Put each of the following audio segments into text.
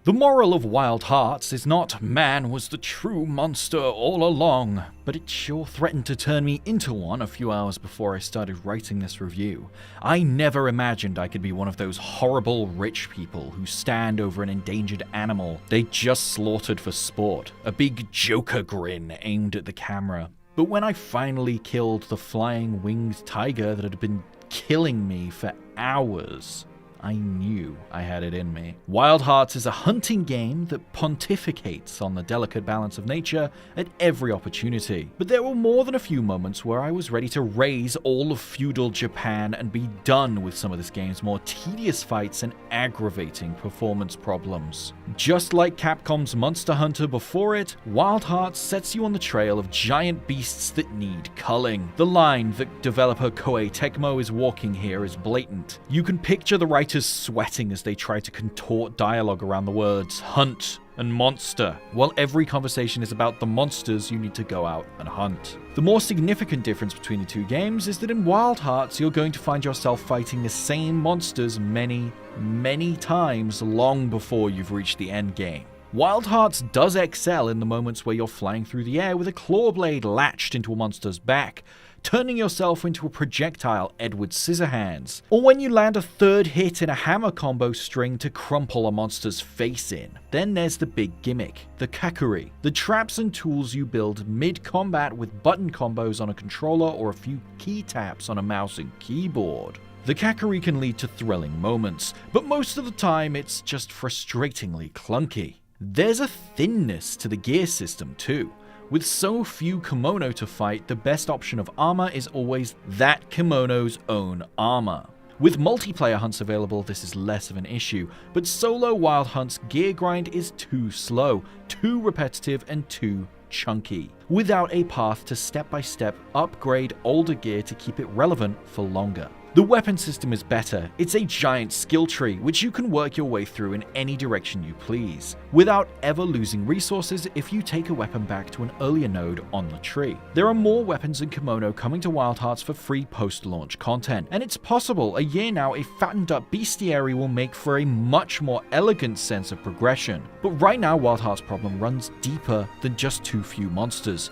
The moral of Wild Hearts is not man was the true monster all along, but it sure threatened to turn me into one a few hours before I started writing this review. I never imagined I could be one of those horrible rich people who stand over an endangered animal they just slaughtered for sport, a big Joker grin aimed at the camera. But when I finally killed the flying winged tiger that had been killing me for hours, I knew I had it in me. Wild Hearts is a hunting game that pontificates on the delicate balance of nature at every opportunity. But there were more than a few moments where I was ready to raise all of feudal Japan and be done with some of this game's more tedious fights and aggravating performance problems. Just like Capcom's Monster Hunter before it, Wild Hearts sets you on the trail of giant beasts that need culling. The line that developer Koei Tecmo is walking here is blatant. You can picture the writers sweating as they try to contort dialogue around the words hunt and monster, while every conversation is about the monsters you need to go out and hunt. The more significant difference between the two games is that in Wild Hearts you're going to find yourself fighting the same monsters many times long before you've reached the end game. Wild Hearts does excel in the moments where you're flying through the air with a claw blade latched into a monster's back, turning yourself into a projectile Edward Scissorhands, or when you land a third hit in a hammer combo string to crumple a monster's face in. Then there's the big gimmick, the Kakuri, the traps and tools you build mid-combat with button combos on a controller or a few key taps on a mouse and keyboard. The Kakuri can lead to thrilling moments, but most of the time it's just frustratingly clunky. There's a thinness to the gear system too. With so few kimono to fight, the best option of armor is always that kimono's own armor. With multiplayer hunts available, this is less of an issue, but solo Wild Hunt's gear grind is too slow, too repetitive, and too chunky, without a path to step-by-step upgrade older gear to keep it relevant for longer. The weapon system is better. It's a giant skill tree, which you can work your way through in any direction you please, without ever losing resources if you take a weapon back to an earlier node on the tree. There are more weapons in Kimono coming to Wild Hearts for free post-launch content, and it's possible a year now a fattened up bestiary will make for a much more elegant sense of progression. But right now Wild Hearts' problem runs deeper than just too few monsters.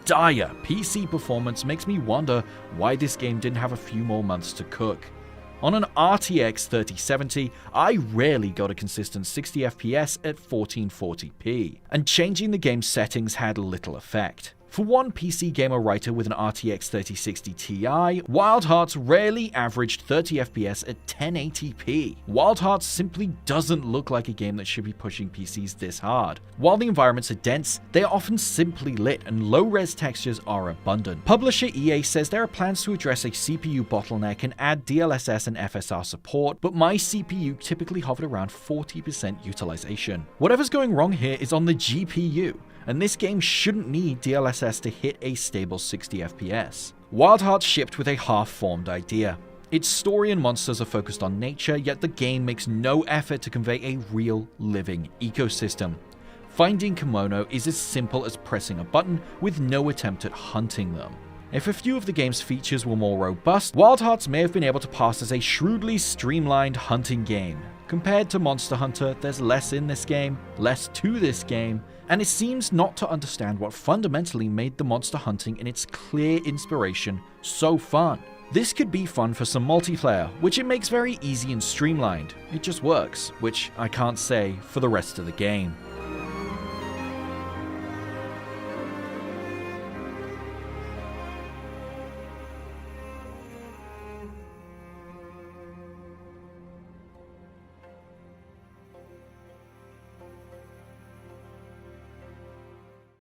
Dire PC performance makes me wonder why this game didn't have a few more months to cook. On an RTX 3070, I rarely got a consistent 60 FPS at 1440p, and changing the game's settings had little effect. For one PC gamer writer with an RTX 3060 Ti, Wild Hearts rarely averaged 30 FPS at 1080p. Wild Hearts simply doesn't look like a game that should be pushing PCs this hard. While the environments are dense, they are often simply lit and low-res textures are abundant. Publisher EA says there are plans to address a CPU bottleneck and add DLSS and FSR support, but my CPU typically hovered around 40% utilization. Whatever's going wrong here is on the GPU, and this game shouldn't need DLSS to hit a stable 60 FPS. Wild Hearts shipped with a half-formed idea. Its story and monsters are focused on nature, yet the game makes no effort to convey a real, living ecosystem. Finding kimono is as simple as pressing a button with no attempt at hunting them. If a few of the game's features were more robust, Wild Hearts may have been able to pass as a shrewdly streamlined hunting game. Compared to Monster Hunter, there's less in this game, less to this game, and it seems not to understand what fundamentally made the monster hunting and its clear inspiration so fun. This could be fun for some multiplayer, which it makes very easy and streamlined. It just works, which I can't say for the rest of the game.